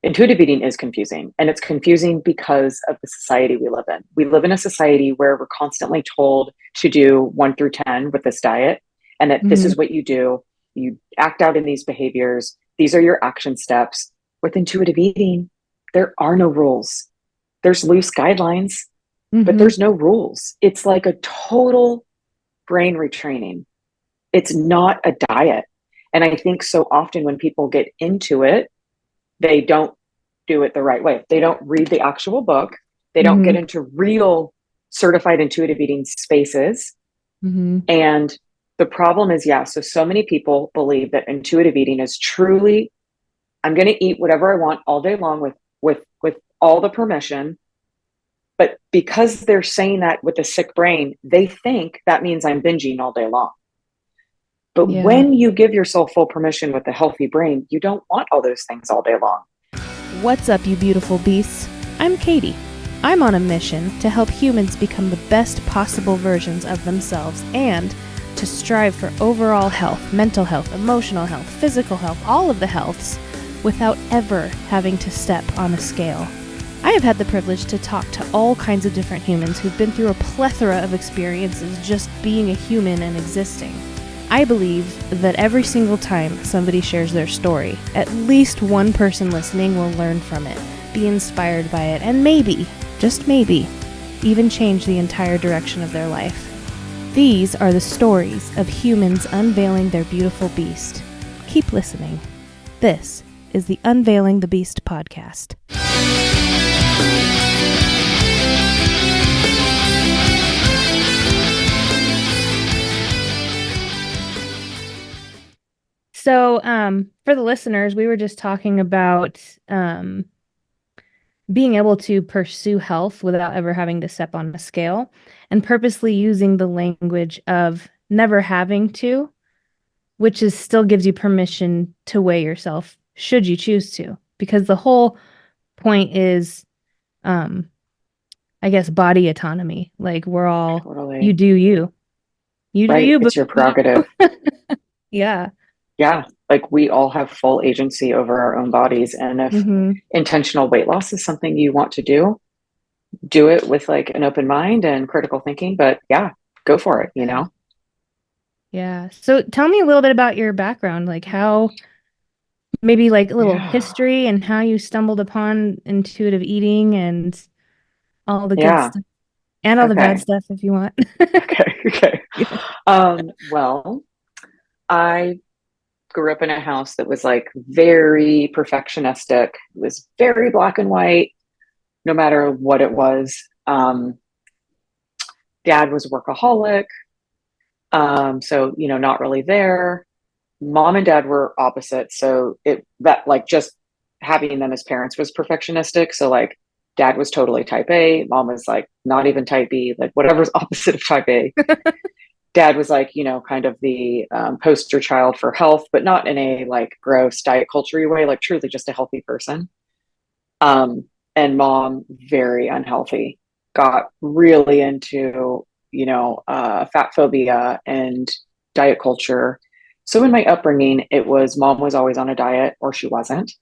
intuitive eating is confusing, and it's confusing because of the society we live in. We live in a society where we're constantly told to do 1 through 10 with this diet, and that this Hmm. is what you do. You act out in these behaviors. These are your action steps. With intuitive eating, there are no rules. There's loose guidelines, but Hmm. there's no rules. It's like a total brain retraining. It's not a diet. And I think so often when people get into it, they don't do it the right way. They don't read the actual book. They don't get Hmm. into real certified intuitive eating spaces. Hmm. And the problem is, yeah, so many people believe that intuitive eating is truly, I'm going to eat whatever I want all day long with all the permission. But because they're saying that with a sick brain, they think that means I'm binging all day long. But Yeah. when you give yourself full permission with a healthy brain, you don't want all those things all day long. What's up, you beautiful beasts? I'm Katie. I'm on a mission to help humans become the best possible versions of themselves and to strive for overall health, mental health, emotional health, physical health, all of the healths, without ever having to step on a scale. I have had the privilege to talk to all kinds of different humans who've been through a plethora of experiences just being a human and existing. I believe that every single time somebody shares their story, at least one person listening will learn from it, be inspired by it, and maybe, just maybe, even change the entire direction of their life. These are the stories of humans unveiling their beautiful beast. Keep listening. This is the Unveiling the Beast podcast. So, for the listeners, we were just talking about being able to pursue health without ever having to step on a scale and purposely using the language of never having to, which is still gives you permission to weigh yourself should you choose to. Because the whole point is, um, I guess, body autonomy. Like we're all, you Totally. do you. You do Right. you, but It's your you. prerogative. Yeah. Yeah. Like we all have full agency over our own bodies. And if Mm-hmm. intentional weight loss is something you want to do it with like an open mind and critical thinking. But yeah, go for it, you Yeah. know? Yeah. So tell me a little bit about your background, like how maybe like a little Yeah. history and how you stumbled upon intuitive eating and all the good Yeah. stuff and all the bad Okay. stuff if you want. Okay. Okay. Yeah. Well, I grew up in a house that was like very perfectionistic. It was very black and white, no matter what it was. Dad was a workaholic. So, not really there. Mom and dad were opposite. So that like just having them as parents was perfectionistic. So like dad was totally type A. Mom was like not even type B, like whatever's opposite of type A. Dad was like, kind of the poster child for health, but not in a like gross diet culture way, like truly just a healthy person. Um, and mom, very unhealthy, got really into, fat phobia and diet culture. So in my upbringing, it was mom was always on a diet or she wasn't.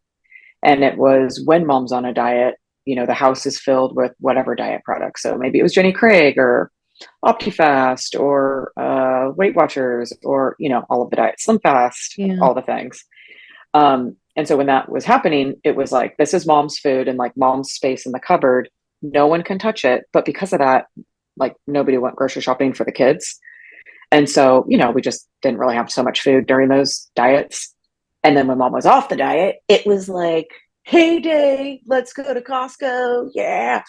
And it was when mom's on a diet, the house is filled with whatever diet products. So maybe it was Jenny Craig or OptiFast or Weight Watchers or, all of the diet, Slim Fast, Yeah. all the things. And so when that was happening, it was like, this is mom's food and like mom's space in the cupboard. No one can touch it. But because of that, like nobody went grocery shopping for the kids. And so, we just didn't really have so much food during those diets. And then when mom was off the diet, it was like, hey day, let's go to Costco. Yeah.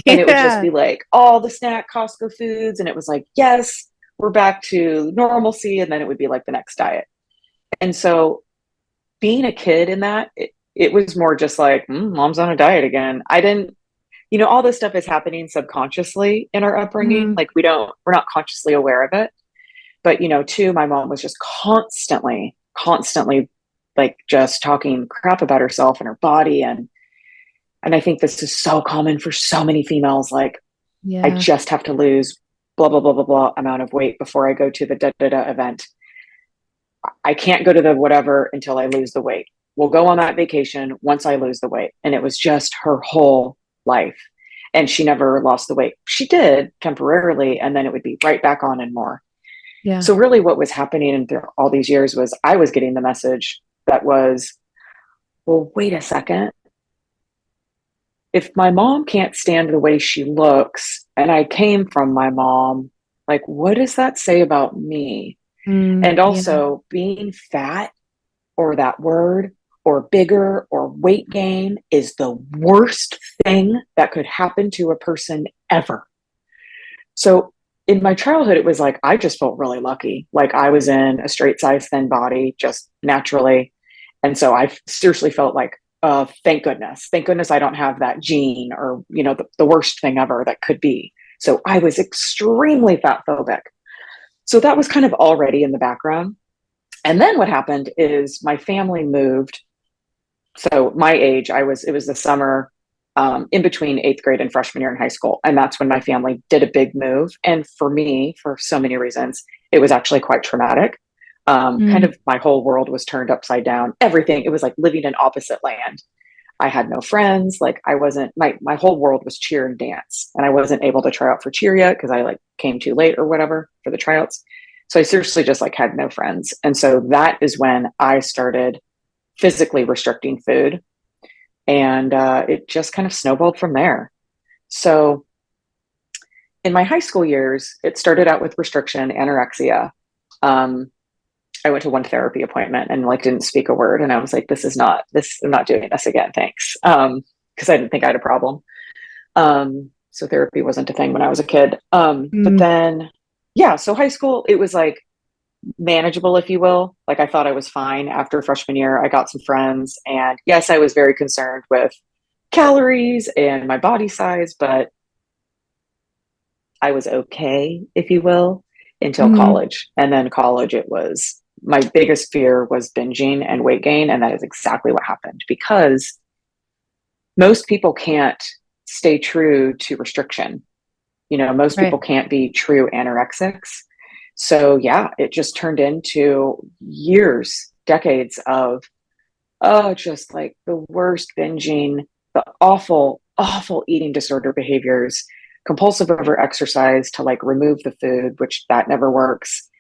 And it would just Yeah. be like all the snack Costco foods. And it was like, yes, we're back to normalcy. And then it would be like the next diet. And so being a kid in that, it was more just like, mom's on a diet again. I didn't, all this stuff is happening subconsciously in our upbringing. Hmm. Like we're not consciously aware of it. But, too, my mom was just constantly like just talking crap about herself and her body. And I think this is so common for so many females. Like, I Yeah. just have to lose blah, blah, blah, blah, blah amount of weight before I go to the da da da event. I can't go to the whatever until I lose the weight. we'll go on that vacation once I lose the weight. And it was just her whole life. And she never lost the weight. She did temporarily, and then it would be right back on and more. Yeah. So really what was happening in all these years was I was getting the message that was, well, wait a second. If my mom can't stand the way she looks and I came from my mom, like, what does that say about me? And Yeah. also being fat or that word or bigger or weight gain is the worst thing that could happen to a person ever. So in my childhood, it was like I just felt really lucky. Like I was in a straight size thin body just naturally. And so I seriously felt like, thank goodness. Thank goodness I don't have that gene or, the worst thing ever that could be. So I was extremely fat phobic. So that was kind of already in the background. And then what happened is my family moved. So my age, it was the summer in between eighth grade and freshman year in high school. And that's when my family did a big move. And for me, for so many reasons, it was actually quite traumatic. Kind of my whole world was turned upside down. Everything, it was like living in opposite land. I had no friends. Like I wasn't, my whole world was cheer and dance. And I wasn't able to try out for cheer yet because I like came too late or whatever for the tryouts. So I seriously just like had no friends. And so that is when I started physically restricting food. And it just kind of snowballed from there. So in my high school years, it started out with restriction, anorexia. I went to one therapy appointment and like didn't speak a word. And I was like, I'm not doing this again. Thanks. Cause I didn't think I had a problem. So therapy wasn't a thing when I was a kid. But then, yeah, so high school, it was like manageable, if you will. Like I thought I was fine after freshman year. I got some friends and yes, I was very concerned with calories and my body size, but I was okay, if you will, until college. And then college, it was my biggest fear was binging and weight gain. And that is exactly what happened because most people can't stay true to restriction. Most people can't be true anorexics. So yeah, it just turned into years, decades of, just like the worst binging, the awful, awful eating disorder behaviors, compulsive over exercise to like remove the food, which that never works.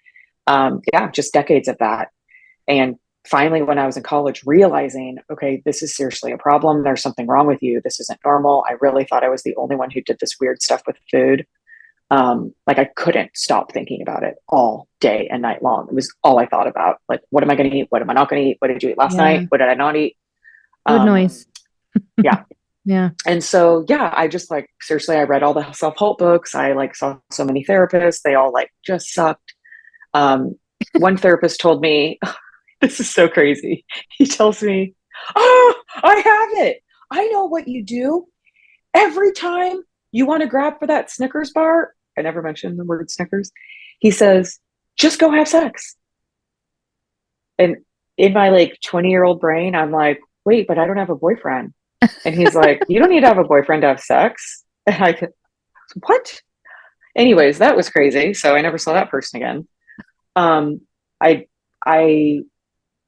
Yeah, just decades of that. And finally, when I was in college, realizing, okay, this is seriously a problem. There's something wrong with you. This isn't normal. I really thought I was the only one who did this weird stuff with food. Like I couldn't stop thinking about it all day and night long. It was all I thought about. Like, what am I going to eat? What am I not going to eat? What did you eat last night? What did I not eat? Good noise. Yeah. Yeah. And so, yeah, I just like, seriously, I read all the self-help books. I like saw so many therapists. They all like just sucked. One therapist told me, this is so crazy. He tells me, oh, I have it. I know what you do. Every time you want to grab for that Snickers bar, I never mentioned the word Snickers. He says, just go have sex. And in my like 20-year-old brain, I'm like, wait, but I don't have a boyfriend. And he's like, you don't need to have a boyfriend to have sex. And I could, what? Anyways, that was crazy. So I never saw that person again. I, I,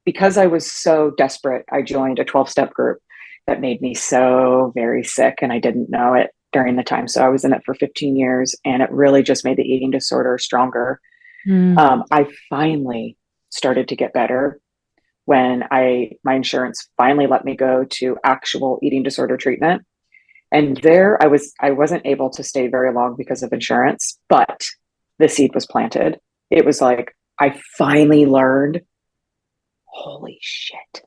because I was so desperate, I joined a 12-step group that made me so very sick. And I didn't know it during the time. So I was in it for 15 years and it really just made the eating disorder stronger. I finally started to get better when my insurance finally let me go to actual eating disorder treatment. And there I wasn't able to stay very long because of insurance, but the seed was planted. It was like, I finally learned, holy shit,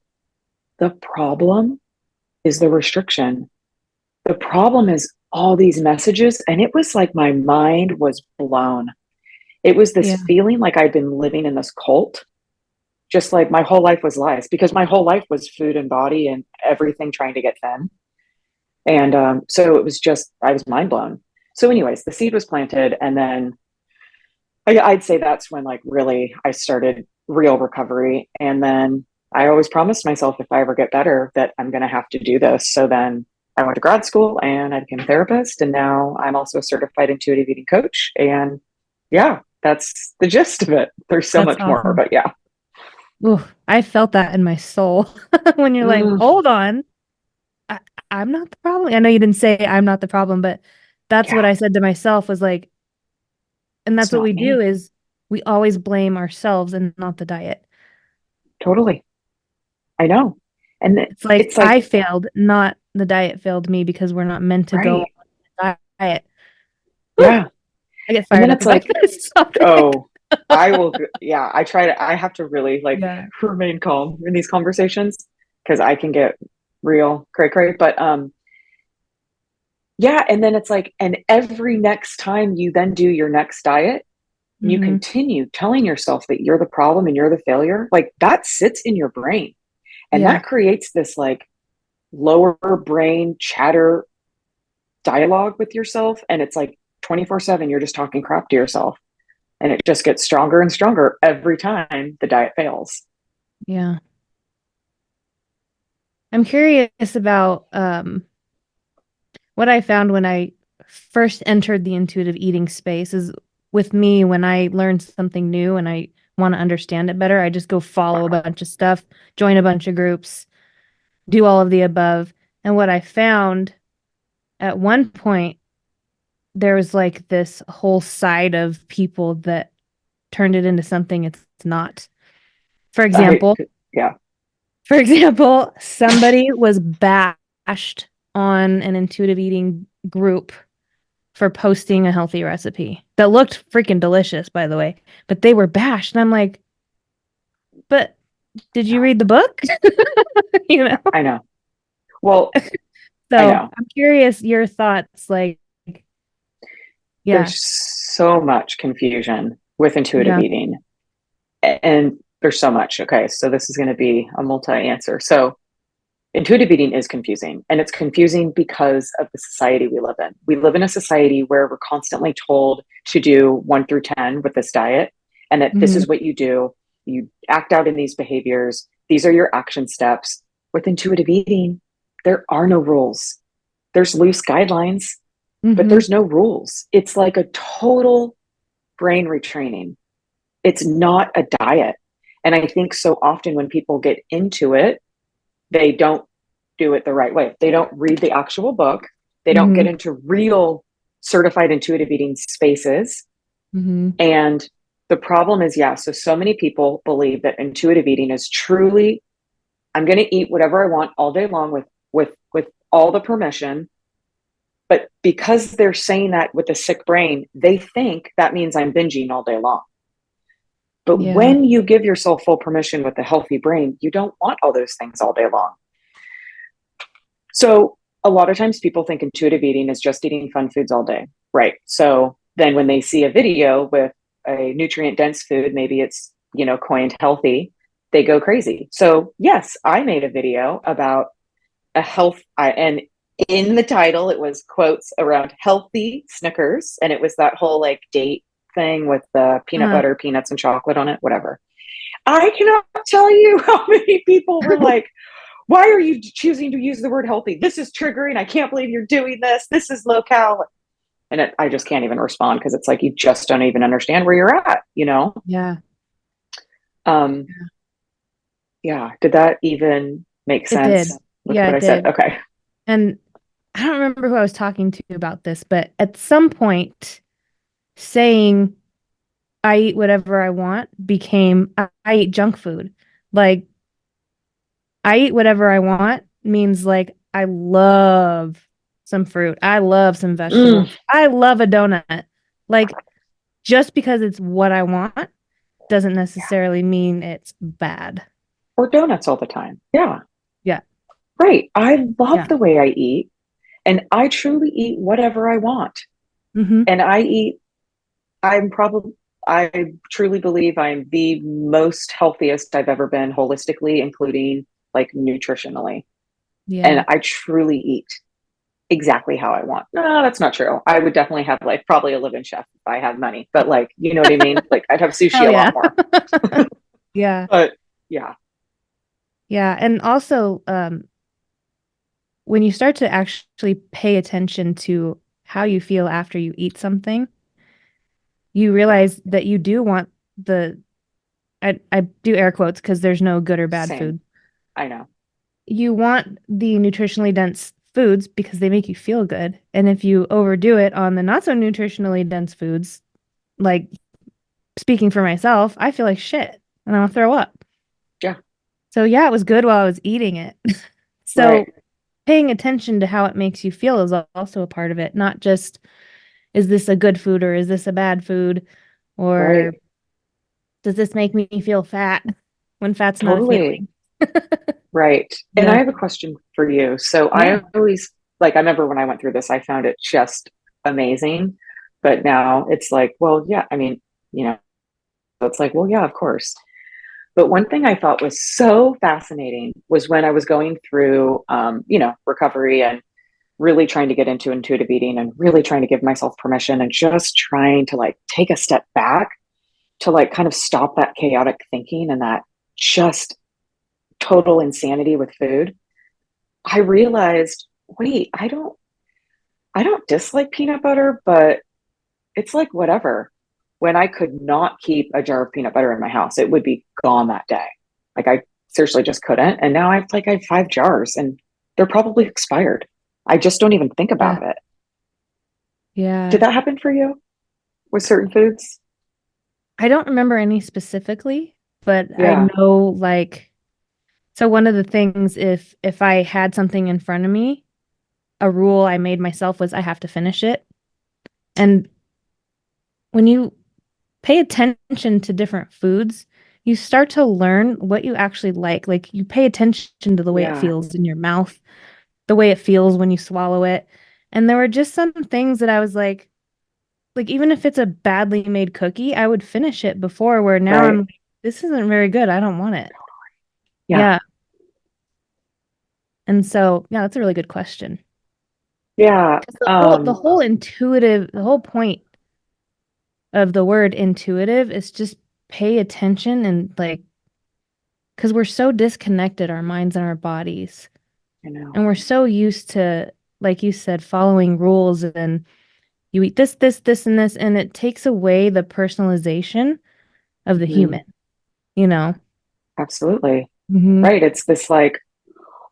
the problem is the restriction. The problem is all these messages. And it was like my mind was blown. It was this feeling like I'd been living in this cult, just like my whole life was lies, because my whole life was food and body and everything trying to get thin. And so it was just, I was mind blown. So anyways, the seed was planted. And then I'd say that's when like really I started real recovery. And then I always promised myself if I ever get better that I'm going to have to do this. So then I went to grad school and I became a therapist. And now I'm also a certified intuitive eating coach. And yeah, that's the gist of it. There's so That's much more, awesome. but yeah. Ooh, I felt that in my soul when you're like, Mm, hold on, I, I'm not the problem. I know you didn't say I'm not the problem, but that's what yeah, I said to myself was like, and it's that's what not we do me. is we always blame ourselves and not the diet. Totally. I know. And It's like it's like, I failed, not the diet failed me because we're not meant to go right. on a diet. Whew, Yeah. I get And fired then up it's about like, this topic. oh, yeah, I have to really like Yeah. remain calm in these conversations because I can get real cray cray. But yeah. And then it's like, and every next time you then do your next diet, you Hmm. continue telling yourself that you're the problem and you're the failure. Like that sits in your brain. And Yeah. that creates this like lower brain chatter dialogue with yourself. And it's like 24/7, you're just talking crap to yourself. And it just gets stronger and stronger every time the diet fails. Yeah. I'm curious about what I found when I first entered the intuitive eating space is with me when I learn something new and I want to understand it better, I just go follow a bunch of stuff, join a bunch of groups, do all of the above. And what I found at one point, there was like this whole side of people that turned it into something it's not. For I, example, yeah, somebody was bashed on an intuitive eating group for posting a healthy recipe that looked freaking delicious, by the way, but they were bashed. And I'm like, but did you read the book? You know? I know. Well, I So know. I'm curious your thoughts. Like, yeah, There's so much confusion with intuitive yeah, eating. And there's so much. Okay. So this is going to be a multi answer. So intuitive eating is confusing, and it's confusing because of the society we live in. We live in a society where we're constantly told to do 1 through 10 with this diet, and that this hmm, is what you do. You act out in these behaviors, these are your action steps. With intuitive eating, there are no rules. There's loose guidelines, but hmm, there's no rules. It's like a total brain retraining. It's not a diet. And I think so often when people get into it, they don't do it the right way. They don't read the actual book. They don't hmm, get into real certified intuitive eating spaces. hmm, And the problem is, yeah, so many people believe that intuitive eating is truly, I'm going to eat whatever I want all day long with all the permission. But because they're saying that with a sick brain, they think that means I'm binging all day long. But yeah, when you give yourself full permission with a healthy brain, you don't want all those things all day long. So a lot of times people think intuitive eating is just eating fun foods all day, right? So then when they see a video with a nutrient dense food, maybe it's, coined healthy, they go crazy. So yes, I made a video about a and in the title, it was quotes around healthy Snickers. And it was that whole like date thing with the peanut uh, butter, peanuts, and chocolate on it, whatever. I cannot tell you how many people were like, why are you choosing to use the word healthy? This is triggering. I can't believe you're doing this. This is low cal. And I just can't even respond because it's like you just don't even understand where you're at. yeah, Um, yeah. Did that even make it sense did. with Yeah, what it I said? did. Okay. And I don't remember who I was talking to about this, but at some point, saying I eat whatever I want became I eat junk food. Like I eat whatever I want means like I love some fruit. I love some Mm. vegetables. I love a donut. Like just because it's what I want doesn't Yeah. necessarily mean it's bad. Or donuts all the time. Yeah. Yeah. Right. I love Yeah. the way I eat, and I truly eat whatever I want. Mm-hmm. And I truly believe I'm the most healthiest I've ever been holistically, including like nutritionally. And Yeah. I truly eat exactly how I want. No, that's not true. I would definitely have like probably a live-in chef if I had money, but like, you know what I mean? Like I'd have sushi Hell a lot yeah. more. Yeah. But yeah. Yeah. And also, when you start to actually pay attention to how you feel after you eat something, you Yeah. realize that you do want the I do air quotes because there's no good or bad Same. food. I know. You want the nutritionally dense foods because they make you feel good. And if you overdo it on the not so nutritionally dense foods, like speaking for myself, I feel like shit and I'll throw up. Yeah. So yeah, it was good while I was eating it. Right. So paying attention to how it makes you feel is also a part of it, not just is this a good food or is this a bad food or Right. does this make me feel fat when fat's not a Totally. feeling? Right. And I Yeah. have a question for you. So Yeah. I always like, I remember when I went through this, I found it just amazing. But now it's like, well, yeah, I mean, you know, it's like, well, yeah, of course. But one thing I thought was so fascinating was when I was going through, recovery and really trying to get into intuitive eating and really trying to give myself permission and just trying to like take a step back to like kind of stop that chaotic thinking and that just total insanity with food. I realized, wait, I don't dislike peanut butter, but it's like whatever. When I could not keep a jar of peanut butter in my house, it would be gone that day. Like I seriously just couldn't. And now I have 5 jars and they're probably expired. I just don't even think Yeah. about it. Did Yeah. that happen for you with certain foods? I don't remember any specifically, but I Yeah. know like so one of the things if I had something in front of me, a rule I made myself was I have to finish it. And when you pay attention to different foods, you start to learn what you actually like. Like you pay attention to the way it Yeah. feels in your mouth, the way it feels when you swallow it. And there were just some things that I was like even if it's a badly made cookie, I would finish it before where now I'm Right. like, this isn't very good. I don't want it. Yeah. Yeah. And so, yeah, that's a really good question. Yeah. 'Cause the whole point of the word intuitive is just pay attention and like, because we're so disconnected, our minds and our bodies. I know. And we're so used to, like you said, following rules and you eat this, this, this, and this, and it takes away the personalization of the Hmm. human, you know? Absolutely. Hmm. Right. It's this like,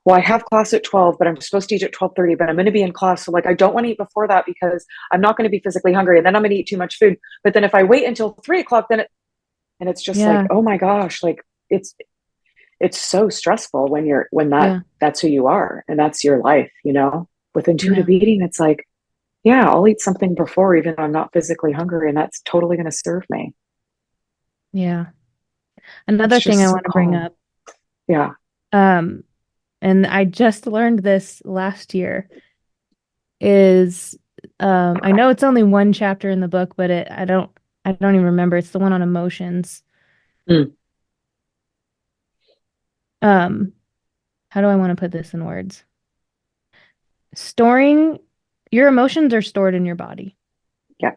well, I have class at 12, but I'm supposed to eat at 12:30, but I'm going to be in class. So like, I don't want to eat before that because I'm not going to be physically hungry. And then I'm going to eat too much food. But then if I wait until 3 o'clock, and it's just like, Yeah, oh my gosh, like it's, it's so stressful when yeah, that's who you are and that's your life, with yeah, intuitive eating. It's like, yeah, I'll eat something before, even though I'm not physically hungry. And that's totally going to serve me. yeah. It's Another thing I just so want to bring calm. up, Yeah. um, and I just learned this last year, is I know it's only one chapter in the book, but I don't even remember. It's the one on emotions. Mm. Um, how do I want to put this in words? Storing your emotions are stored in your body, Yeah.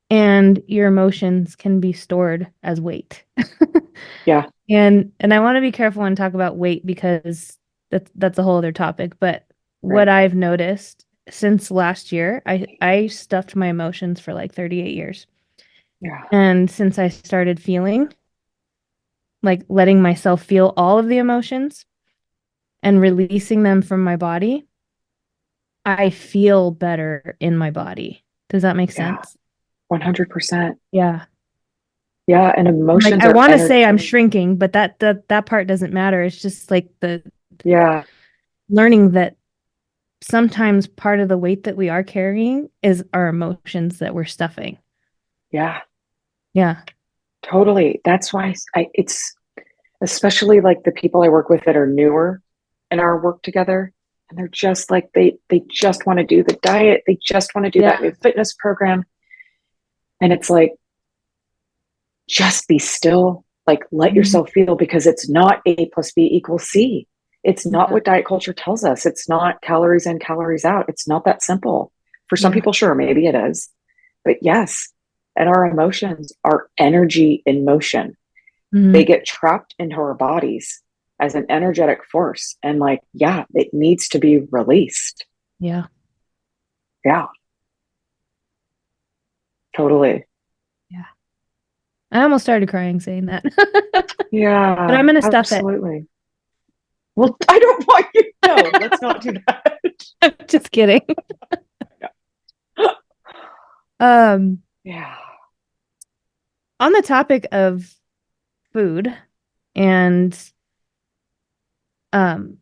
and your emotions can be stored as weight. Yeah. And I want to be careful and talk about weight because that's a whole other topic. But what Right. I've noticed since last year, I stuffed my emotions for like 38 years. Yeah. And since I started feeling, like letting myself feel all of the emotions and releasing them from my body, I feel better in my body. Does that make Yeah. sense? 100%. Yeah. Yeah. And And like emotions I are want to energy. say I'm shrinking, but that part doesn't matter. It's just like the Yeah. learning that sometimes part of the weight that we are carrying is our emotions that we're stuffing. Yeah. Yeah. Totally. That's why it's especially like the people I work with that are newer in our work together. And they're just like, they just want to do the diet. They just want to do that Yeah. new fitness program. And it's like, just be still, like let Mhm. yourself feel because it's not A plus B equals C. It's not Yeah. what diet culture tells us. It's not calories in, calories out. It's not that simple. For some Yeah. people, sure, maybe it is. But yes, and our emotions are energy in motion. They Hmm. get trapped into our bodies as an energetic force. And like, yeah, it needs to be released. Yeah. Yeah, totally. Yeah. I almost started crying saying that. But Yeah, I'm gonna stuff it. absolutely. Well, I don't want you. No, let's not do that. I'm just kidding. Yeah. Um, Yeah. on the topic of food and um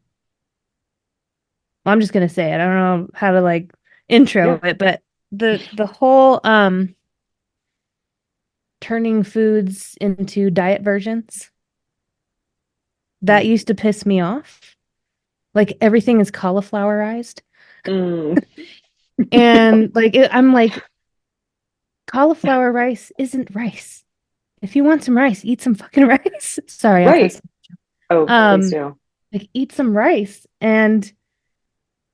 well, I'm just gonna say it. I don't know how to like intro Yeah. it, but the whole turning foods into diet versions, that Mm. used to piss me off. Like everything is cauliflowerized. Mm. And like I'm like, cauliflower rice isn't rice. If you want some rice, eat some fucking rice. Sorry, I'm Right. cussing. Oh, please Um, do. like eat some rice. And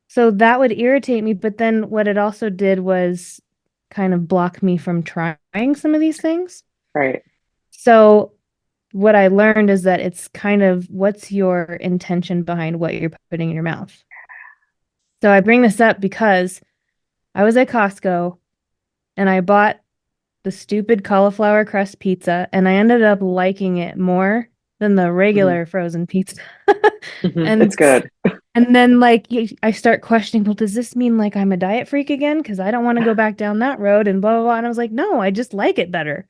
so that would irritate me, but then what it also did was kind of block me from trying some of these things. Right. So what I learned is that it's kind of what's your intention behind what you're putting in your mouth. So I bring this up because I was at Costco and I bought the stupid cauliflower crust pizza and I ended up liking it more than the Hmm. regular frozen pizza. It's And good. and then like I start questioning, well, does this mean like I'm a diet freak again? Because I don't want to go back down that road and blah blah blah. And I was like, no, I just like it better.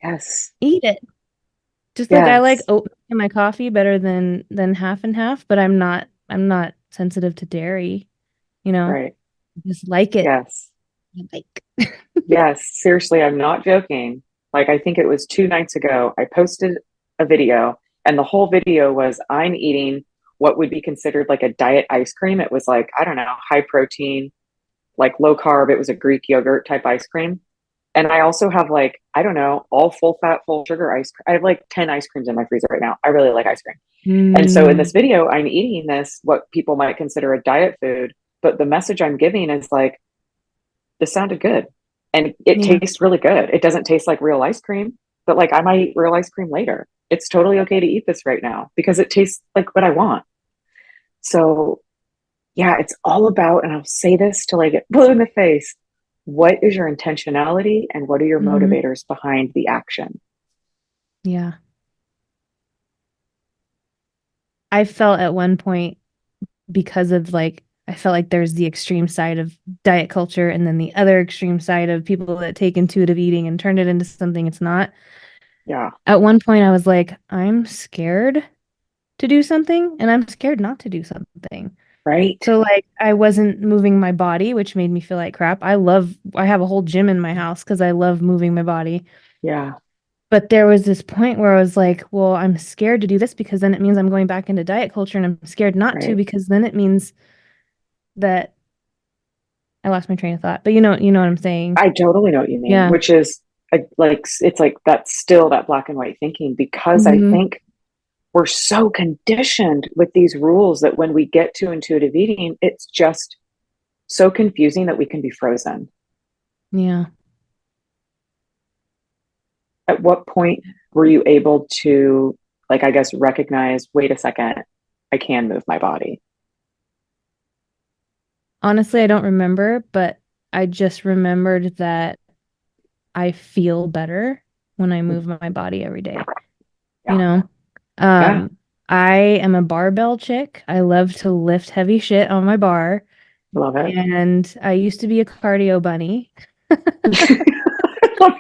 Yes. Eat it. Just like I like Yes. oat in my coffee better than half and half, but I'm not sensitive to dairy, you know. Right. Just like it. Yes. Like Yes. Seriously, I'm not joking. Like, I think it was 2 nights ago, I posted a video, and the whole video was I'm eating what would be considered like a diet ice cream. It was like, I don't know, high protein, like low carb. It was a Greek yogurt type ice cream. And I also have like, I don't know, all full fat, full sugar ice cream. I have like 10 ice creams in my freezer right now. I really like ice cream. And so in mm, this video, I'm eating this, what people might consider a diet food, but the message I'm giving is like, this sounded good. And it yeah. tastes really good. It doesn't taste like real ice cream, but like I might eat real ice cream later. It's totally okay to eat this right now because it tastes like what I want. So yeah, it's all about, and I'll say this till I get blue in the face. What is your intentionality and what are your Hmm. motivators behind the action? Yeah. I felt at one point because of like I felt like there's the extreme side of diet culture and then the other extreme side of people that take intuitive eating and turn it into something it's not. Yeah, At one point I was like, I'm scared to do something and I'm scared not to do something. right. So like I wasn't moving my body, which made me feel like crap. I have a whole gym in my house because I love moving my body. Yeah, But there was this point where I was like, well, I'm scared to do this because then it means I'm going back into diet culture and I'm scared not to right. because then it means that I lost my train of thought. But you know what I'm saying. I totally know what you mean, Yeah. which is like, it's like that's still that black and white thinking because I Hmm. think we're so conditioned with these rules that when we get to intuitive eating, it's just so confusing that we can be frozen. Yeah. At what point were you able to, like, I guess, recognize, wait a second, I can move my body? Honestly, I don't remember, but I just remembered that I feel better when I move my body every day. You Yeah. know? Yeah. Um, I am a barbell chick. I love to lift heavy shit on my bar, Love it. and I used to be a cardio bunny. I love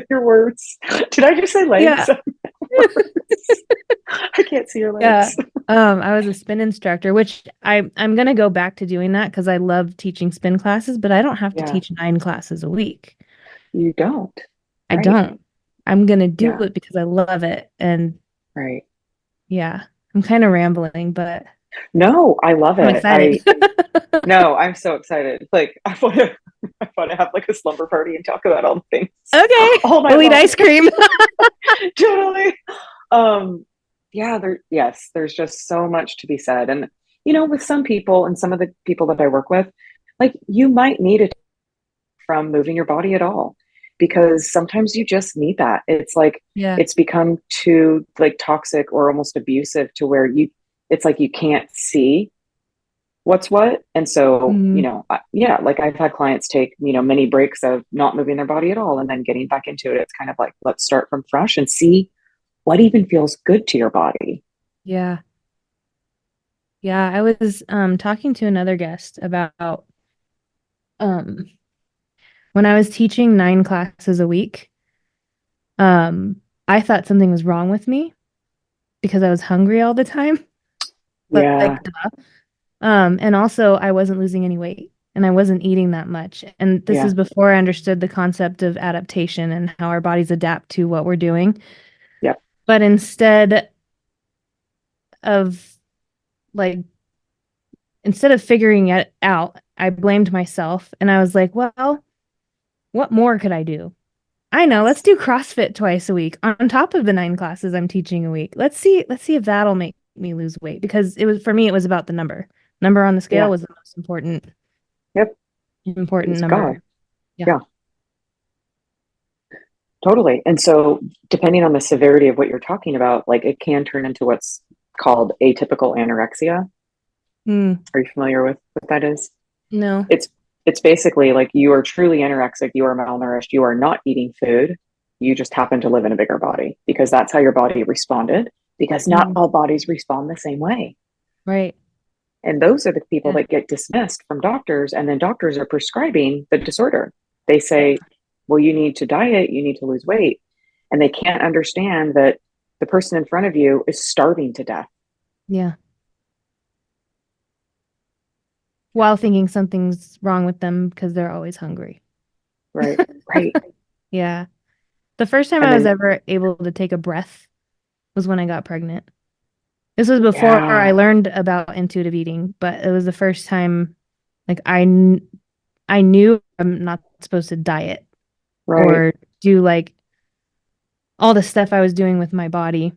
your words. Did I just say Yeah. legs? I can't see your Yeah. legs. I was a spin instructor, which I'm gonna go back to doing that because I love teaching spin classes, but I don't have to Yeah, teach 9 classes a week. you don't. I Right. don't. I'm gonna do Yeah. it because I love it. And Right. yeah, I'm kind of rambling, but No, I love I'm it. excited. No, I'm so excited. Like I want to have like a slumber party and talk about all the things Okay, all we'll night eat long. ice cream. Totally. Yeah, there's just so much to be said. And with some people and some of the people that I work with, like you might need it from moving your body at all because sometimes you just need that. It's like Yeah. it's become too like toxic or almost abusive to where it's like you can't see what's what. And so, Mm, yeah, like I've had clients take, many breaks of not moving their body at all and then getting back into it. It's kind of like, let's start from fresh and see what even feels good to your body. yeah. Yeah, I was talking to another guest about um when I was teaching 9 classes a week, um, I thought something was wrong with me because I was hungry all the time. Yeah. Like, and also I wasn't losing any weight and I wasn't eating that much. And this Yeah. is before I understood the concept of adaptation and how our bodies adapt to what we're doing. Yep. But of like instead of figuring it out, I blamed myself and I was like, well, what more could I do? I know, let's Yes. do CrossFit twice a week on top of the 9 classes I'm teaching a week. Let's see if that'll make me lose weight because it was for me it was about the number. Number on the scale Yeah. was the most Yep. It important was God. number. Yeah. Yeah, totally. And so, depending on the severity of what you're talking about, like it can turn into what's called atypical anorexia. Mm, Are you familiar with what that is? no. It's it's basically like you are truly anorexic, you are malnourished, you are not eating food. You just happen to live in a bigger body because that's how your body responded. Because not Mm, all bodies respond the same way. right. And those are the people Yeah. that get dismissed from doctors, and then doctors are prescribing the disorder. They say, well, you need to diet, you need to lose weight. And they can't understand that the person in front of you is starving to death. Yeah. While thinking something's wrong with them because they're always hungry. Right. Right. Yeah. The first time And I was then, ever able to take a breath was when I got pregnant. This was before I yeah, learned about intuitive eating, but it was the first time like I knew I'm not supposed to diet right. or do like all the stuff I was doing with my body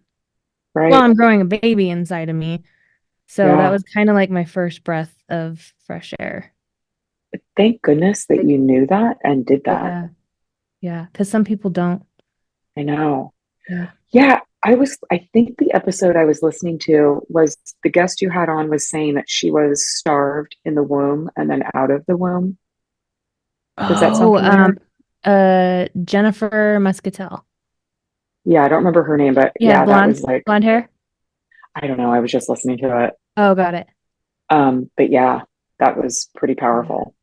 while Right. I'm growing a baby inside of me. So that Yeah. was kind of like my first breath of fresh air. Thank goodness that Like, you knew that and did that. yeah, yeah, because some people don't. I know. Yeah. Yeah. I think the episode I was listening to was the guest you had on was saying that she was starved in the womb and then out of the womb. Does that sound Oh, familiar? Jennifer Muscatel. Yeah, I don't remember her name, but Yeah, yeah, that was like, blonde hair. I don't know. I was just listening to it. Oh, got it. But yeah, that was pretty Yeah. powerful.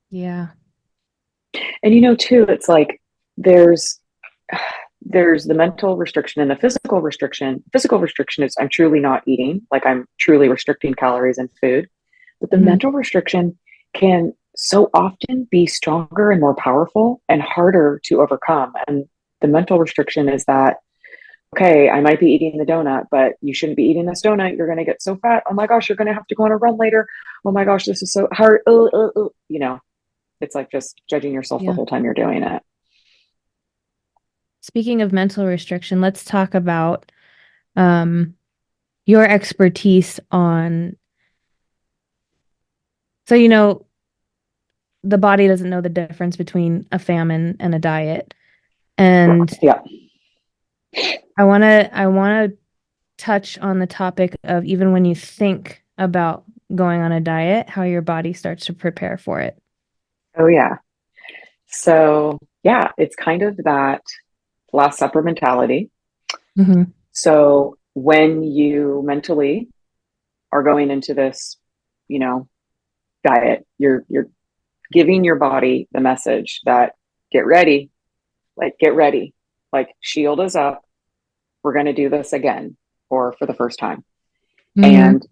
Yeah. And too, it's like there's there's the mental restriction and the physical restriction. Physical restriction is I'm truly not eating, like I'm truly restricting calories and food. But the Hmm. mental restriction can so often be stronger and more powerful and harder to overcome. And the mental restriction is that, okay, I might be eating the donut, but you shouldn't be eating this donut. You're going to get so fat. Oh my gosh, you're going to have to go on a run later. Oh my gosh, this is so hard. It's like just judging yourself the Yeah. whole time you're doing it. Speaking of mental restriction, let's talk about um your expertise on so the body doesn't know the difference between a famine and a diet. And Yeah. I want to touch on the topic of even when you think about going on a diet, how your body starts to prepare for it. Oh, yeah. So, yeah, it's kind of that Last Supper mentality. Hmm. So, when you mentally are going into this, you know, diet, you're giving your body the message that get ready, get ready, like shield is up. We're going to do this again or for the first time. Hmm. And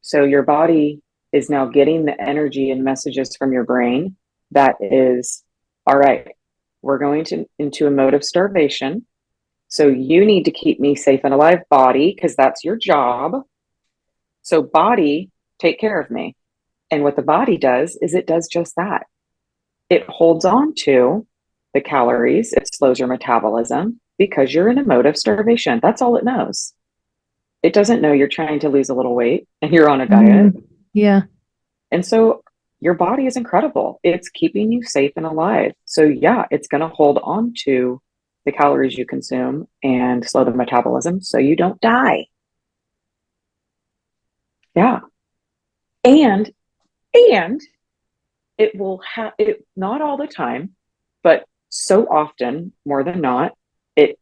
so your body is now getting the energy and messages from your brain that is, all right, we're going to into a mode of starvation. So you need to keep me safe and alive, body, because that's your job. So body, take care of me. And what the body does is it does just that. It holds on to the calories, it slows your metabolism because you're in a mode of starvation. That's all it knows. It doesn't know you're trying to lose a little weight and you're on a Hmm. diet. Yeah. And so your body is incredible. It's keeping you safe and alive. So, yeah, it's going to hold on to the calories you consume and slow the metabolism so you don't die. Yeah. And and it will have it not all the time, but so often, more than not, it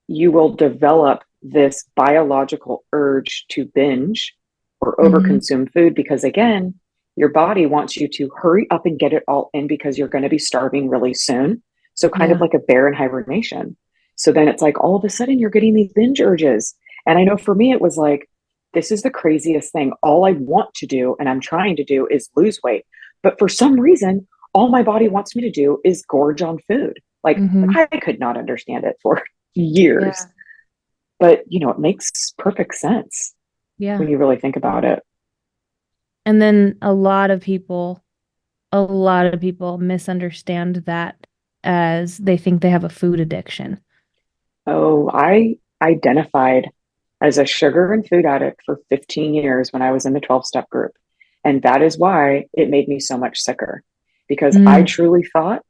you will develop this biological urge to binge or Mm-hmm. overconsume food because again, your body wants you to hurry up and get it all in because you're going to be starving really soon. So kind of Yeah. like a bear in hibernation. So then it's like all of a sudden you're getting these binge urges. And I know for me it was like this is the craziest thing. All I want to do and I'm trying to do is lose weight. But for some reason, all my body wants me to do is gorge on food. Like Mm-hmm. I could not understand it for Yeah. years. But, it makes perfect sense Yeah. when you really think about it. And then a lot of people misunderstand that as they think they have a food addiction. Oh, I identified as a sugar and food addict for 15 years when I was in the 12 step group. And that is why it made me so much sicker because I Mm. truly thought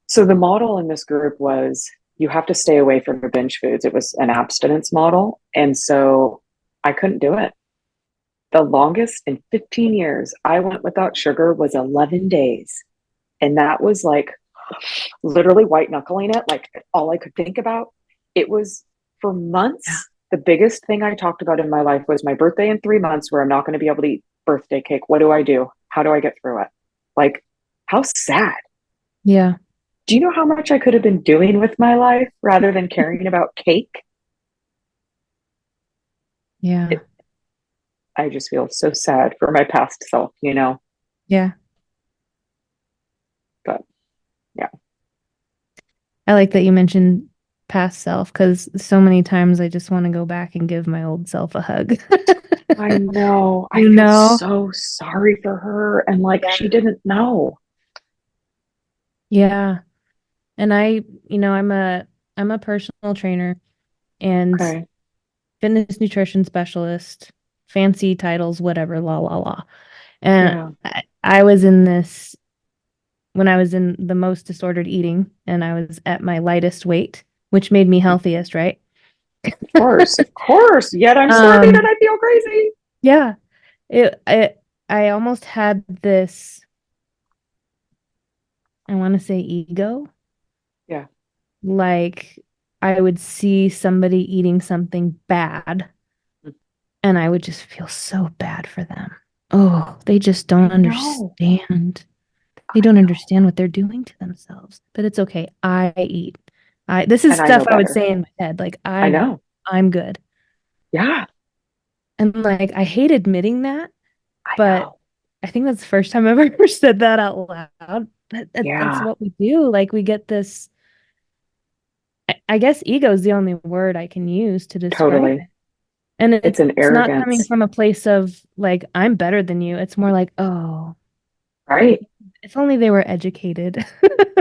so. The model in this group was you have to stay away from the binge foods. It was an abstinence model. And so I couldn't do it. The longest in 15 years I went without sugar was 11 days. And that was like literally white knuckling it, like all I could think about. It was for Yeah. months. The biggest thing I talked about in my life was my birthday in 3 months where I'm not going to be able to eat birthday cake. What do I do? How do I get through it? Like, how sad. Yeah. Do you know how much I could have been doing with my life rather than caring about cake? Yeah. It, I just feel so sad for my past self. Yeah. But yeah, I like that you mentioned past self because so many times I just want to go back and give my old self a hug. I know. I You feel know? so sorry for her. And like, Yeah. she didn't know. Yeah. And I'm a personal trainer and Okay. fitness nutrition specialist, fancy titles, whatever, la la la. And Yeah. I was in this when I was in the most disordered eating and I was at my lightest weight, which made me Mhm. healthiest, right? Of course. Of course. Yet I'm starving and Um, I feel crazy. yeah, I almost had this, I want to say ego. Yeah. Like I would see somebody eating something bad and I would just feel so bad for them. Oh, they just I don't know. understand. They I don't know. understand what they're doing to themselves. But it's okay. I eat. This is And I know stuff I would better. say in my head. Like I know. I'm good. Yeah. And like I hate admitting that, I but know. I think that's the first time I've ever said that out loud. But that's Yeah. what we do. Like we get this, I guess ego is the only word I can use to describe Totally. it. And It's an it's not coming arrogance, from a place of like, I'm better than you. It's more like, oh, right? if only they were educated.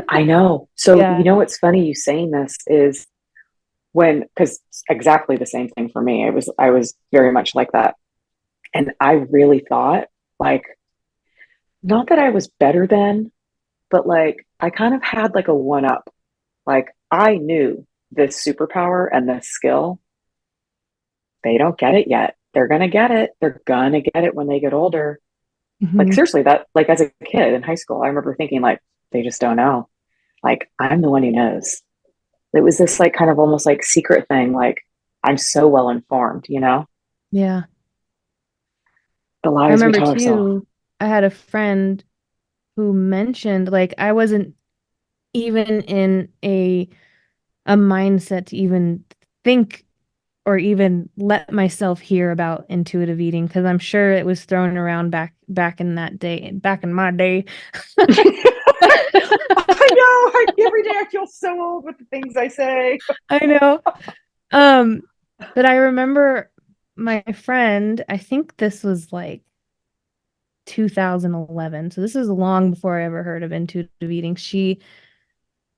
I know. So, Yeah. what's funny you saying this is because exactly the same thing for me. I was very much like that. And I really thought, like, not that I was better than, but like, I kind of had like a one up. Like, I knew this superpower and this skill. They don't get it yet. They're going to get it. They're going to get it when they get older. Like, Hmm. seriously, that, like, as a kid in high school, I remember thinking, like, they just don't know. Like, I'm the one who knows. It was this, like, kind of almost like secret thing. Like, I'm so well informed. Yeah. The I lies we remember tell ourselves. too, I had a friend who mentioned like I wasn't even in a mindset to even think or even let myself hear about intuitive eating because I'm sure it was thrown around back in that day, back in my day. I know. Every day I feel so old with the things I say. I know. Um, but I remember my friend, I think this was like 2011. So this is long before I ever heard of intuitive eating. She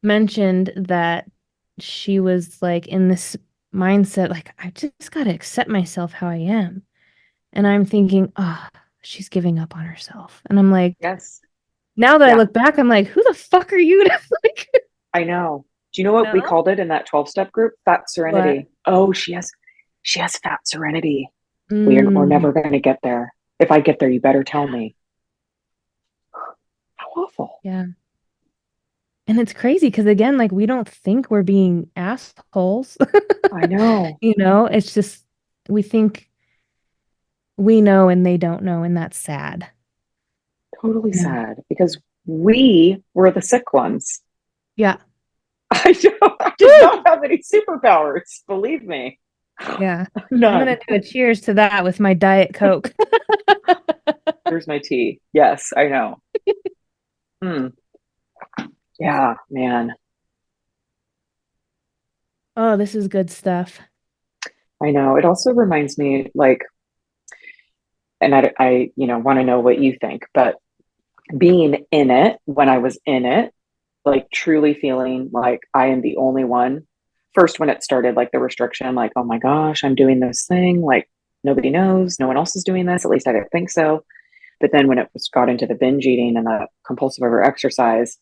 mentioned that she was like in this mindset, like, I just got to accept myself how I am. And I'm thinking, oh, she's giving up on herself. And I'm like, Yes. now that I Yeah, look back, I'm like, who the fuck are you to like, I know. Do you know you what we know? called it in that 12 step group? Fat What? serenity. Oh, she has fat serenity. We're Mm, never going to get there. If I get there, you better tell me. How awful. yeah. And it's crazy because again, like we don't think we're being assholes. I know. It's just we think we know and they don't know, and that's sad. Totally Yeah. sad because we were the sick ones. Yeah. I did Woo! not have any superpowers, believe me. Yeah. I'm gonna None. do a cheers to that with my Diet Coke. Here's my tea. Yes, I know. Hmm. Yeah, man. Oh, this is good stuff. I know. It also reminds me, like, and want to know what you think, but being in it when I was in it, like truly feeling like I am the only one. First, when it started, like the restriction, like, oh my gosh, I'm doing this thing. Like, nobody knows. No one else is doing this. At least I didn't think so. But then when it was got into the binge eating and the compulsive over exercise,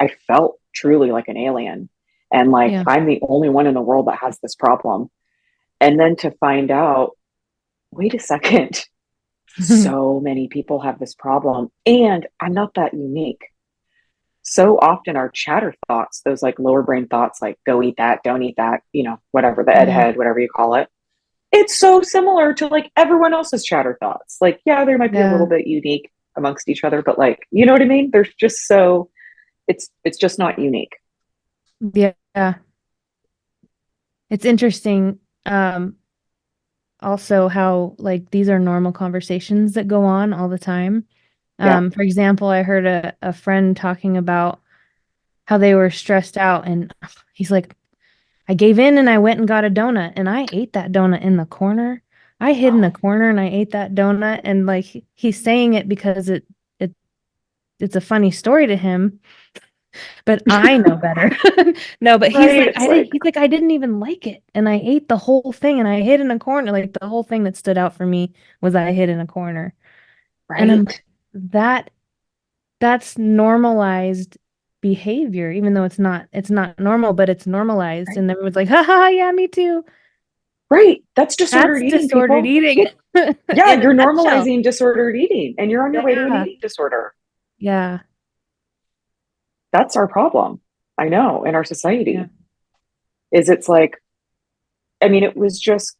I felt truly like an alien. And like, Yeah. I'm the only one in the world that has this problem. And then to find out, wait a second, so many people have this problem. And I'm not that unique. So often our chatter thoughts, those like lower brain thoughts, like go eat that, don't eat that, whatever, the ed Yeah. head, whatever you call it. It's so similar to like everyone else's chatter thoughts. Like, yeah, there might be a little Yeah. bit unique amongst each other, but like, you know what I mean? There's just so it's just not unique. Yeah. It's interesting. Also how like these are normal conversations that go on all the time. Yeah. For example, I heard a friend talking about how they were stressed out and he's like, I gave in and I went and got a donut and I ate that donut in the corner. I hid in a corner and I ate that donut and like he's saying it because it it's a funny story to him, but I know better. No, but he's Right. like It's like, I didn't even like it and I ate the whole thing and I hid in a corner. Like the whole thing that stood out for me was I hid in a corner. And I'm like, right. that that's normalized behavior, even though it's not normal, but it's normalized. Right. And everyone's like, ha ha, yeah, me too. Right. That's That's disordered eating, disordered people. eating Yeah, in a you're nutshell. normalizing disordered eating and you're on your way to an Yeah. eating disorder. Yeah. That's our problem. I know in our Yeah. society is it's like, I mean, it was just,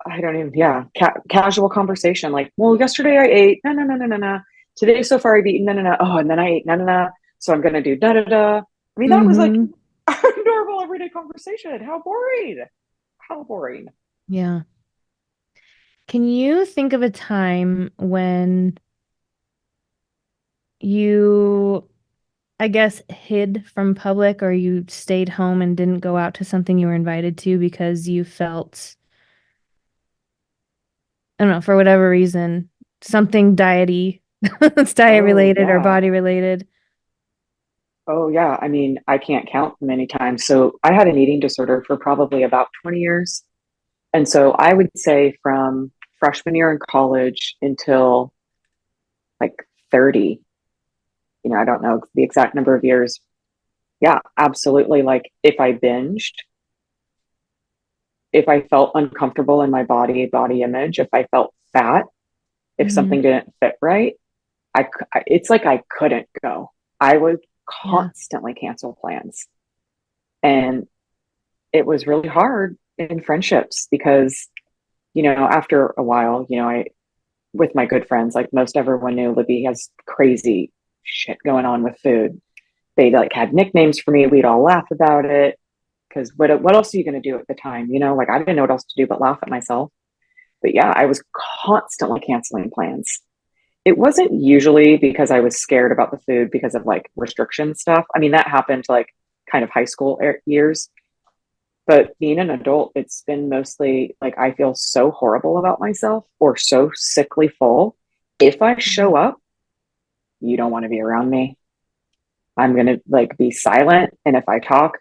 I don't even, yeah, casual conversation. Like, well, yesterday I ate, no, no, no, no, no, no. Today so far I've eaten, no, no, no. Oh, and then I ate, no, no, no. So I'm going to do da, da, da. I mean, that was like Hmm. a normal everyday conversation. How boring. How boring. Yeah. Can you think of a time when you, I guess, hid from public or you stayed home and didn't go out to something you were invited to because you felt, I don't know, for whatever reason, something diety, it's diet Oh, related or yeah. body related? Oh, yeah. I mean, I can't count many times. So I had an eating disorder for probably about 20 years. And so I would say from freshman year in college until like 30, I don't know the exact number of years. Yeah, absolutely. Like if I binged, if I felt uncomfortable in my body image, if I felt fat, if Hmm. something didn't fit right, it's like I couldn't go. I would Yeah. constantly cancel plans. And it was really hard in friendships because, after a while, with my good friends, like most everyone knew Libby has crazy shit going on with food. They like had nicknames for me. We'd all laugh about it because what else are you going to do at the time? Like I didn't know what else to do but laugh at myself. But yeah, I was constantly canceling plans. It wasn't usually because I was scared about the food because of like restriction stuff. I mean, that happened like kind of high school years. But being an adult, it's been mostly like I feel so horrible about myself or so sickly full. If I Yeah. show up, you don't want to be around me. I'm going to like be silent. And if I talk,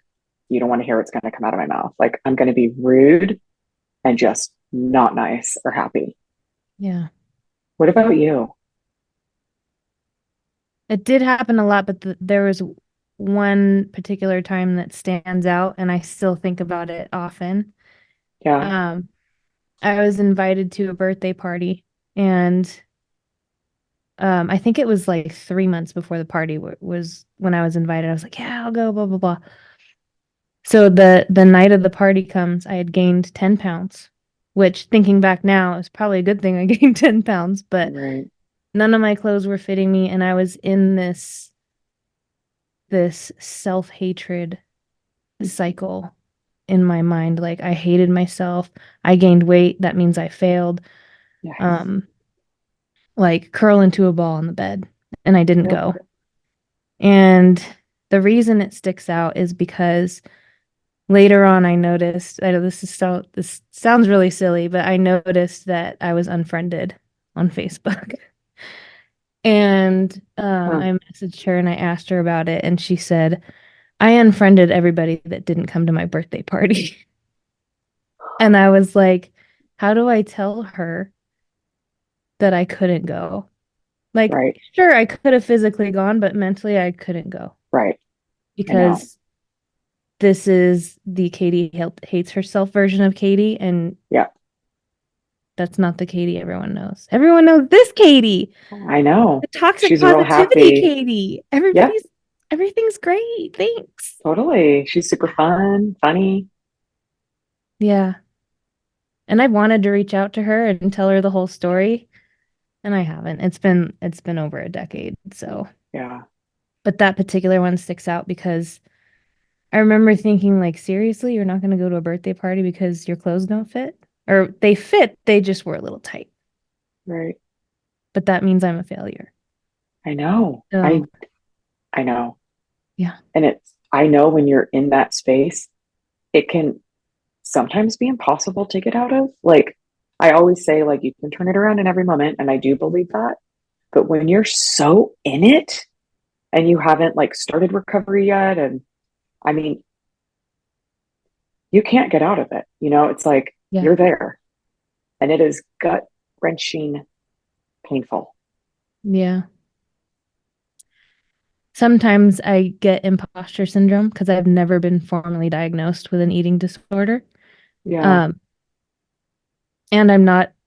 you don't want to hear what's going to come out of my mouth. Like I'm going to be rude and just not nice or happy. Yeah. What about you? It did happen a lot, but there was one particular time that stands out, and I still think about it often. Yeah. Um, I was invited to a birthday party, and I think it was like 3 months before the party was when I was invited. I was like, yeah, I'll go, blah blah blah. So the night of the party comes, I had gained 10 pounds, which thinking back now is probably a good thing I gained 10 pounds, but Right. none of my clothes were fitting me, and I was in this self-hatred cycle in my mind. Like I hated myself. I gained weight. That means I failed. Yes. Um, like curl into a ball in the bed, and I didn't Yep. go. And the reason it sticks out is because later on I noticed, I know this sounds really silly, but I noticed that I was unfriended on Facebook. And Huh. I messaged her and I asked her about it, and she said, I unfriended everybody that didn't come to my birthday party. And I was like, how do I tell her that I couldn't go? Like, Right. sure, I could have physically gone, but mentally I couldn't go Right. I know. because this is the hates herself version of Katie, and Yeah. that's not the Katie everyone knows. Everyone knows this Katie, I know. the toxic She's real positivity happy. Katie. Yep. Everything's great. Thanks. Totally. She's super fun, funny. Yeah. And I wanted to reach out to her and tell her the whole story, and I haven't. It's been over a decade, so. Yeah. But that particular one sticks out because I remember thinking, like, seriously, you're not going to go to a birthday party because your clothes don't fit? Or they fit, they just were a little tight. Right. But that means I'm a failure. I know. So, I know. yeah. And I know when you're in that space, it can sometimes be impossible to get out of. Like I always say, like you can turn it around in every moment, and I do believe that. But when you're so in it and you haven't like started recovery yet, and I mean, you can't get out of it. It's like Yeah. you're there, and it is gut wrenching painful. Yeah. Sometimes I get imposter syndrome because I've never been formally diagnosed with an eating disorder. Yeah. Um, and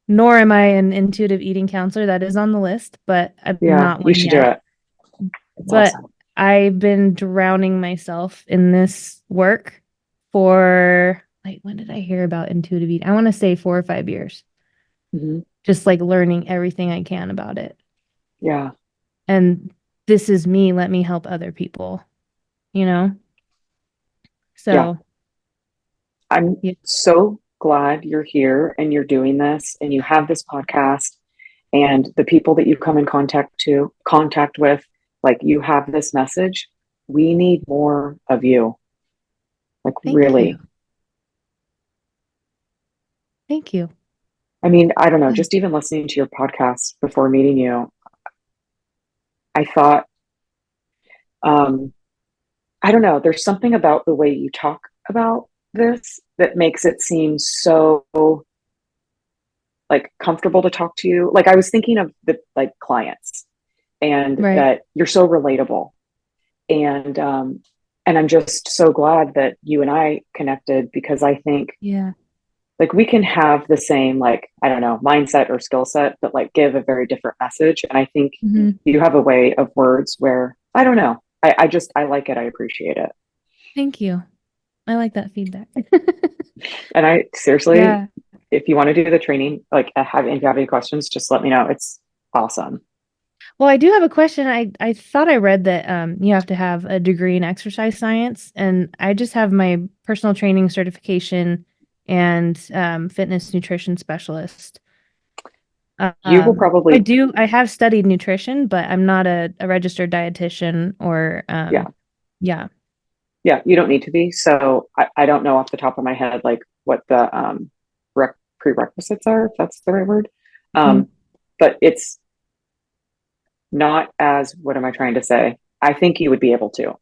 nor am I an intuitive eating counselor. That is on the list, but I'm Yeah. not You one should do yet. it. It's But awesome. I've been drowning myself in this work for, like, when did I hear about intuitive eating? I want to say 4 or 5 years, Hmm. just like learning everything I can about it. Yeah. And this is me. Let me help other people, you know? Yeah. So, I'm yeah, so glad you're here and you're doing this and you have this podcast and the people that you come in contact with, like you have this message. We need more of you. Like thank you. really. Thank you. I mean, I don't know, just even listening to your podcast before meeting you, I thought, um, I don't know, there's something about the way you talk about this that makes it seem so like comfortable to talk to you. Like I was thinking of the like clients and Right. that you're so relatable. And I'm just so glad that you and I connected because I think Yeah. like we can have the same like I don't know mindset or skill set, but like give a very different message. And I think Hmm. you have a way of words where I don't know. I like it. I appreciate it. Thank you. I like that feedback. And I seriously, Yeah. if you want to do the training, like if you have any questions, just let me know. It's awesome. Well, I do have a question. I thought I read that you have to have a degree in exercise science, and I just have my personal training certification and fitness nutrition specialist. You will probably, I have studied nutrition, but I'm not a registered dietitian or yeah, yeah. yeah, you don't need to be. So I don't know off the top of my head, like what the prerequisites are, if that's the right word. Mhm. Um, but it's not as, what am I trying to say? I think you would be able to.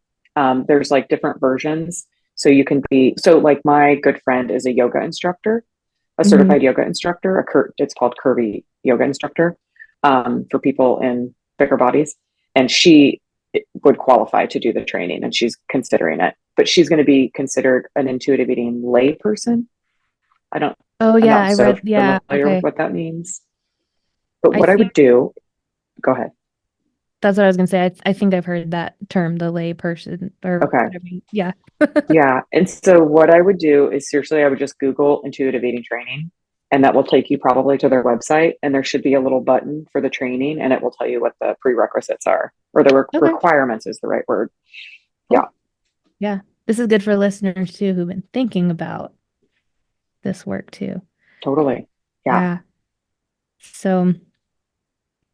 There's like different versions. So you can be, so like my good friend is a yoga instructor, a Mhm. certified yoga instructor, it's called curvy yoga instructor for people in bigger bodies. And she would qualify to do the training and she's considering it, but she's going to be considered an intuitive eating lay person. I don't Oh I'm yeah, not I so read. Yeah, familiar with okay. what that means. But I what I think would do, go ahead. that's what I was gonna say. I think I've heard that term, the lay person or Okay. whatever. Yeah. Yeah. And so what I would do is seriously, I would just Google intuitive eating training, and that will take you probably to their website. And there should be a little button for the training, and it will tell you what the prerequisites are, or the Okay. requirements is the right word. Yeah, Cool. Yeah. This is good for listeners too who've been thinking about this work too. totally. Yeah. Yeah. So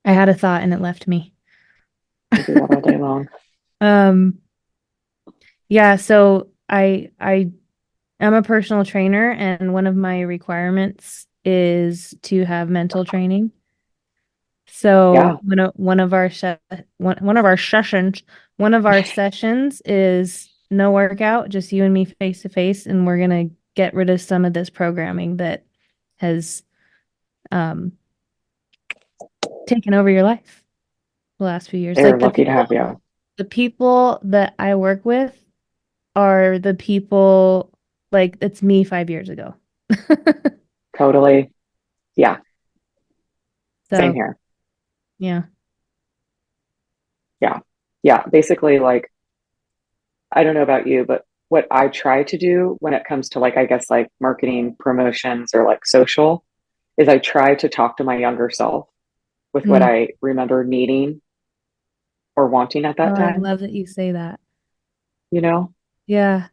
I had a thought and it left me. I do that all day long. Um, yeah, so I am a personal trainer and one of my requirements is to have mental training. So Yeah. one of our sessions is no workout, just you and me face to face, and we're gonna get rid of some of this programming that has um taken over your life the last few years. They're Like lucky to have you. the people that I work with are the people like it's me 5 years ago. Totally. Yeah. Same So here. yeah. Yeah. Yeah. Basically, like, I don't know about you, but what I try to do when it comes to, like, I guess, like marketing promotions or like social is I try to talk to my younger self with what Mm. I remember needing or wanting at Oh, that I time, love that you say that. you know? Yeah.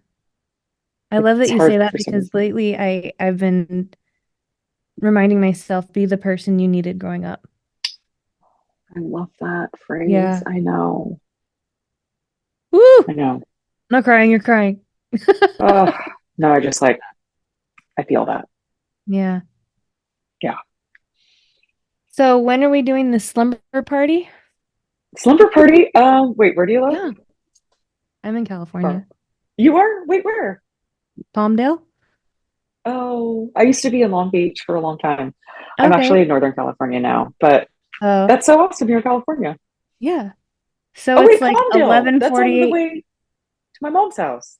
I love that It's you say hard that for some because reason. lately I've been reminding myself be the person you needed growing up. I love that phrase. Yeah. I know. Woo! I know. Not crying, you're crying. Oh, no, I just like, I feel that. Yeah. Yeah. So when are we doing the slumber party? Slumber party. Wait, where do you live? Yeah. I'm in Or California. you are? Wait, where? Palmdale? Oh, I used to be in Long Beach for a long time. I'm Okay. actually in Northern California now, but Oh, that's so awesome. You're in California. yeah. So Oh, it's wait, like Palmdale. That's on the 11:48. way to my mom's house.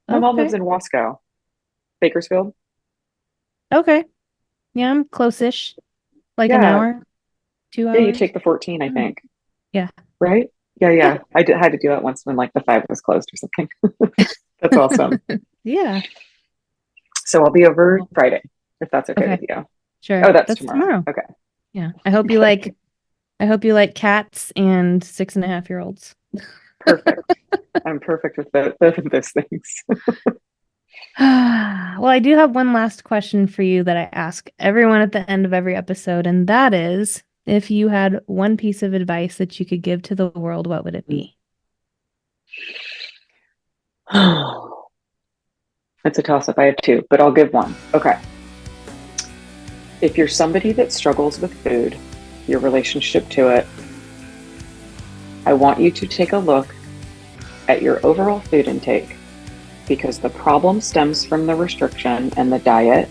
My mom lives Okay. in Wasco, Bakersfield. Okay. Yeah, I'm close-ish. Like an Yeah. hour, two Yeah, you hours. take the 14, I Mm. think. Yeah. Right? Yeah, Yeah. yeah. Had to do that once when like the 5 was closed or something. That's awesome. Yeah. So I'll be over Cool. Friday, if that's okay Okay. with you. Oh, Sure. that's That's tomorrow. tomorrow. Okay. Yeah. Okay. I hope you like cats and 6.5-year-olds. Perfect. I'm perfect with both of those things. Well, I do have one last question for you that I ask everyone at the end of every episode, and that is if you had one piece of advice that you could give to the world, what would it be? It's a toss up. I have two, but I'll give one. Okay. If you're somebody that struggles with food, your relationship to it, I want you to take a look at your overall food intake because the problem stems from the restriction and the diet,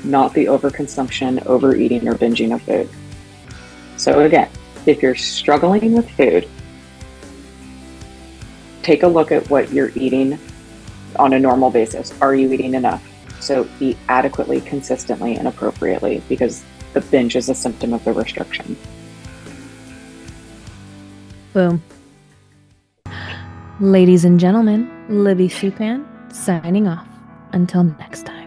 not the overconsumption, overeating, or binging of food. So, again, if you're struggling with food, take a look at what you're eating on a normal basis. Are you eating enough? So, eat adequately, consistently, and appropriately because the binge is a symptom of the restriction. Boom. Ladies and gentlemen, Libby Supan signing off. Until next time.